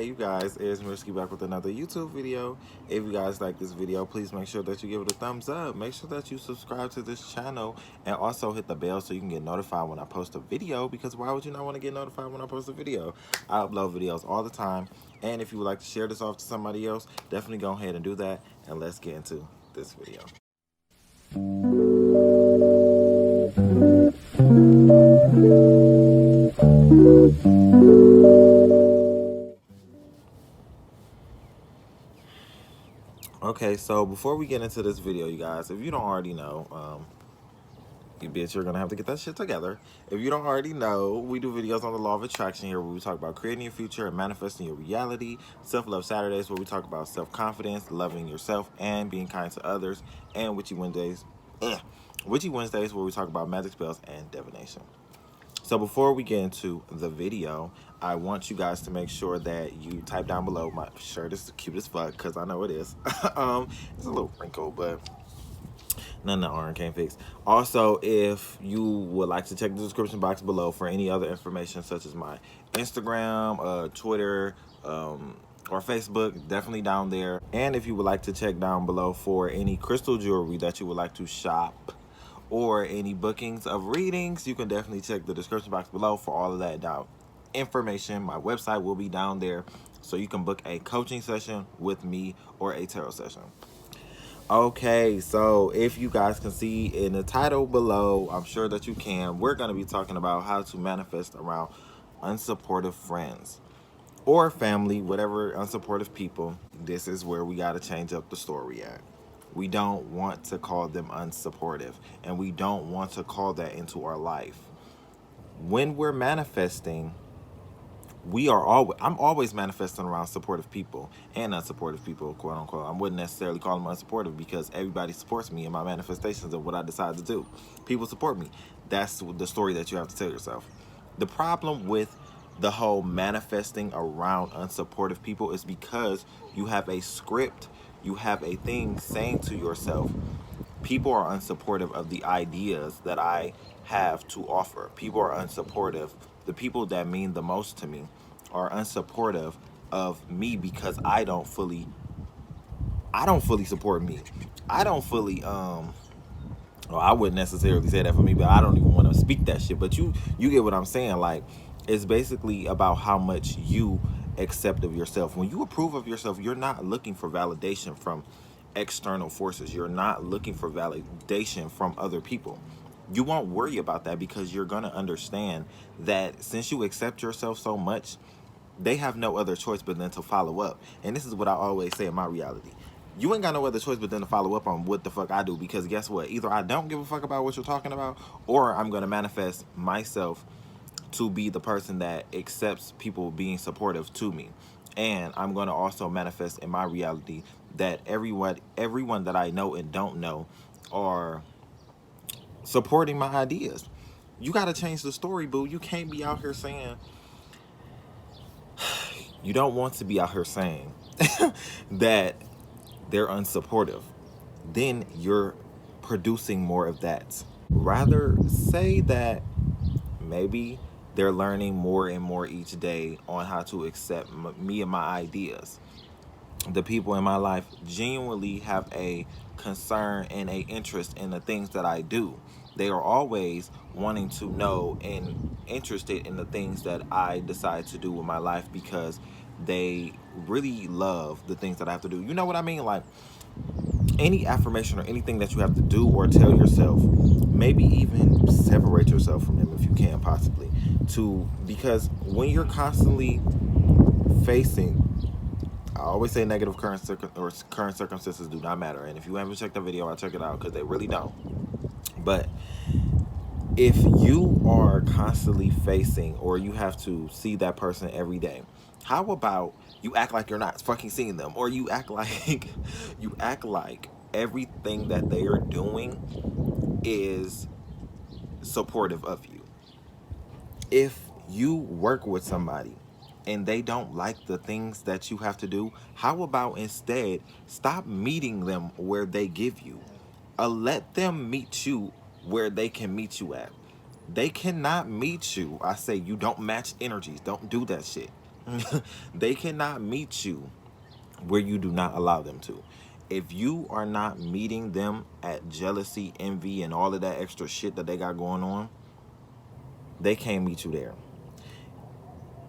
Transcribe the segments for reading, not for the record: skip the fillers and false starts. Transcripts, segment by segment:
Hey you guys, it's Mirsky back with another YouTube video. If you guys like this video, please make sure that you give it a thumbs up. Make sure that you subscribe to this channel and also hit the bell so you can get notified when I post a video, because why would you not want to get notified when I post a video? I upload videos all the time, and if you would like to share this off to somebody else, definitely go ahead and do that, and let's get into this video. Okay, so before we get into this video, you guys, if you don't already know, you bitch, you're gonna have to get that shit together. If you don't already know, we do videos on the law of attraction here where we talk about creating your future and manifesting your reality. Self-love Saturdays where we talk about self-confidence, loving yourself, and being kind to others. And Witchy Wednesdays where we talk about magic spells and divination. So before we get into the video, I want you guys to make sure that you type down below. My shirt is cute as fuck, because I know it is. It's a little wrinkled, but none of the iron can't fix. Also, if you would like to check the description box below for any other information, such as my Instagram, Twitter, or Facebook, definitely down there. And if you would like to check down below for any crystal jewelry that you would like to shop, or any bookings of readings, you can definitely check the description box below for all of that down information. My website will be down there, so you can book a coaching session with me or a tarot session. Okay, so if you guys can see in the title below, I'm sure that you can, we're going to be talking about how to manifest around unsupportive friends or family, whatever, unsupportive people. This is where we got to change up the story at. We don't want to call them unsupportive, and we don't want to call that into our life. When we're manifesting, I'm always manifesting around supportive people and unsupportive people, quote unquote. I wouldn't necessarily call them unsupportive, because everybody supports me in my manifestations of what I decide to do. People support me. That's the story that you have to tell yourself. The problem with the whole manifesting around unsupportive people is because you have a script, you have a thing saying to yourself, people are unsupportive of the ideas that I have to offer. People are unsupportive. The people that mean the most to me are unsupportive of me because I don't fully support me. I don't fully well, I wouldn't necessarily say that for me, but I don't even want to speak that shit. But you get what I'm saying. Like, it's basically about how much you accept of yourself. When you approve of yourself, you're not looking for validation from external forces. You're not looking for validation from other people. You won't worry about that, because you're going to understand that since you accept yourself so much, they have no other choice but then to follow up. And this is what I always say in my reality. You ain't got no other choice but then to follow up on what the fuck I do, because guess what? Either I don't give a fuck about what you're talking about, or I'm going to manifest myself to be the person that accepts people being supportive to me. And I'm going to also manifest in my reality that everyone that I know and don't know are supporting my ideas. You got to change the story, boo. You can't be out here saying, you don't want to be out here saying that they're unsupportive. Then you're producing more of that. Rather say that maybe they're learning more and more each day on how to accept me and my ideas. The people in my life genuinely have a concern and a interest in the things that I do. They are always wanting to know and interested in the things that I decide to do with my life, because they really love the things that I have to do. You know what I mean? Like, any affirmation or anything that you have to do or tell yourself, maybe even separate yourself from them if you can, possibly, because when you're constantly facing, I always say negative current circumstances do not matter. And if you haven't checked that video, I'll check it out, because they really don't. But if you are constantly facing, or you have to see that person every day, how about you act like you're not fucking seeing them, or you act like everything that they are doing is supportive of you. If you work with somebody and they don't like the things that you have to do, how about instead stop meeting them where they give you? Let them meet you where they can meet you at. They cannot meet you. I say, you don't match energies. Don't do that shit. They cannot meet you where you do not allow them to. If you are not meeting them at jealousy, envy, and all of that extra shit that they got going on, they can't meet you there.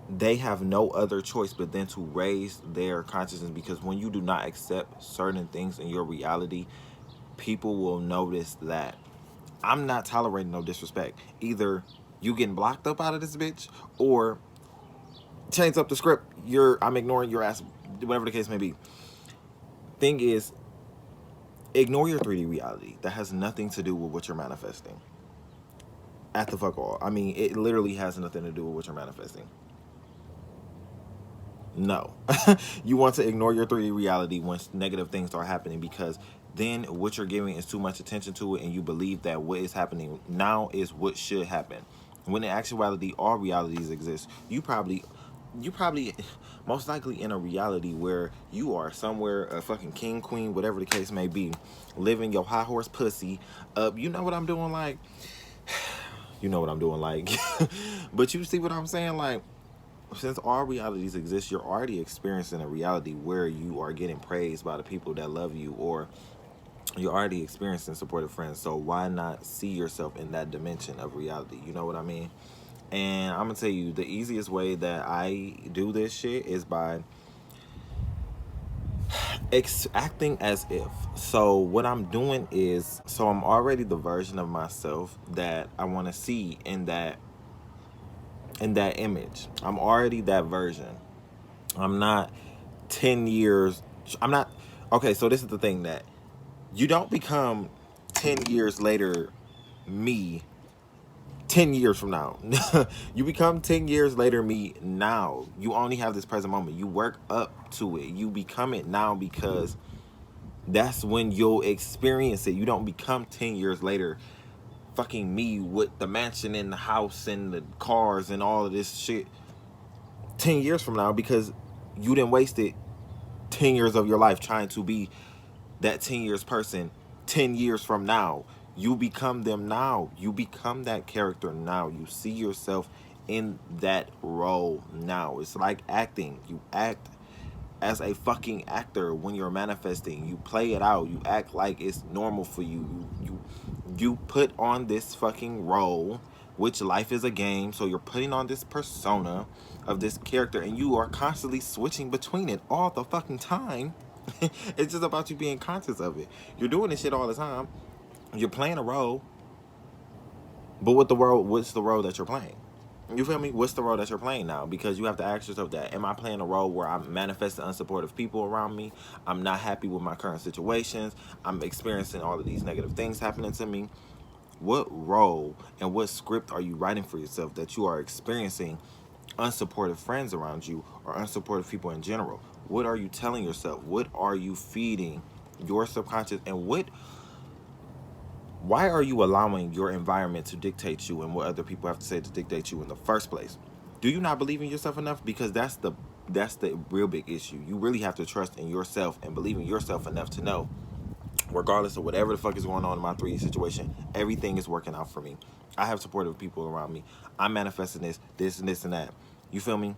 They have no other choice but then to raise their consciousness, because when you do not accept certain things in your reality, people will notice that. I'm not tolerating no disrespect. Either you getting blocked up out of this bitch, or change up the script. I'm ignoring your ass, whatever the case may be. Thing is, ignore your 3D reality. That has nothing to do with what you're manifesting. At the fuck all. I mean, it literally has nothing to do with what you're manifesting. No. You want to ignore your 3D reality when negative things start happening, because then what you're giving is too much attention to it, and you believe that what is happening now is what should happen. When in actuality, all realities exist. You probably most likely in a reality where you are somewhere, a fucking king, queen, whatever the case may be, living your high horse pussy up. You know what I'm doing, like, you know what I'm doing, like, but you see what I'm saying, like, since all realities exist, you're already experiencing a reality where you are getting praised by the people that love you, or you're already experiencing supportive friends. So why not see yourself in that dimension of reality? You know what I mean? And I'm gonna tell you, the easiest way that I do this shit is by acting as if. So what I'm doing is, so I'm already the version of myself that I want to see in that image. I'm already that version. I'm not 10 years. I'm not. Okay, so this is the thing, that you don't become 10 years later me 10 years from now. You become 10 years later me now. You only have this present moment. You work up to it. You become it now, because that's when you'll experience it. You don't become 10 years later fucking me with the mansion and the house and the cars and all of this shit 10 years from now, because you didn't waste it 10 years of your life trying to be that 10 years person 10 years from now. You become them now. You become that character now. You see yourself in that role now. It's like acting. You act as a fucking actor when you're manifesting. You play it out. You act like it's normal for you. You put on this fucking role, which life is a game. So you're putting on this persona of this character, and you are constantly switching between it all the fucking time. It's just about you being conscious of it. You're doing this shit all the time. You're playing a role, but what's the role that you're playing? You feel me? What's the role that you're playing now? Because you have to ask yourself that. Am I playing a role where I'm manifesting unsupportive people around me? I'm not happy with my current situations. I'm experiencing all of these negative things happening to me. What role and what script are you writing for yourself that you are experiencing unsupportive friends around you, or unsupportive people in general? What are you telling yourself? What are you feeding your subconscious? And why are you allowing your environment to dictate you, and what other people have to say to dictate you in the first place? Do you not believe in yourself enough? Because that's the real big issue. You really have to trust in yourself and believe in yourself enough to know, regardless of whatever the fuck is going on in my 3D situation, everything is working out for me. I have supportive people around me. I'm manifesting this and this and that. You feel me?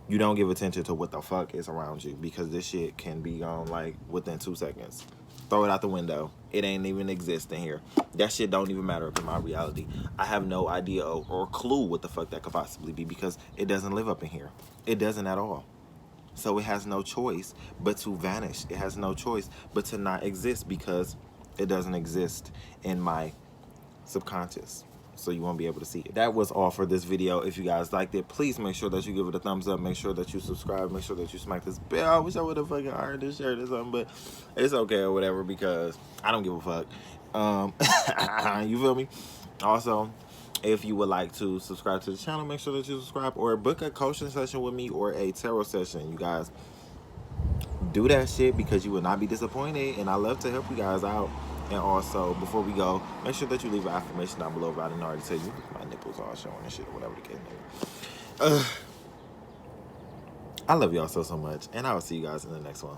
You don't give attention to what the fuck is around you, because this shit can be gone like within 2 seconds. Throw it out the window. It ain't even existing here. That shit don't even matter up in my reality. I have no idea or clue what the fuck that could possibly be, because it doesn't live up in here. It doesn't at all. So it has no choice but to vanish. It has no choice but to not exist, because it doesn't exist in my subconscious. So you won't be able to see it. That was all for this video. If you guys liked it, please make sure that you give it a thumbs up. Make sure that you subscribe. Make sure that you smack this bell. I wish I would have fucking ironed this shirt or something, but it's okay or whatever, because I don't give a fuck. You feel me? Also, if you would like to subscribe to the channel, make sure that you subscribe, or book a coaching session with me or a tarot session. You guys do that shit, because you will not be disappointed, and I love to help you guys out. And also, before we go, make sure that you leave an affirmation down below if I didn't already tell you. My nipples all showing and shit, or whatever the case may be. I love y'all so much, and I will see you guys in the next one.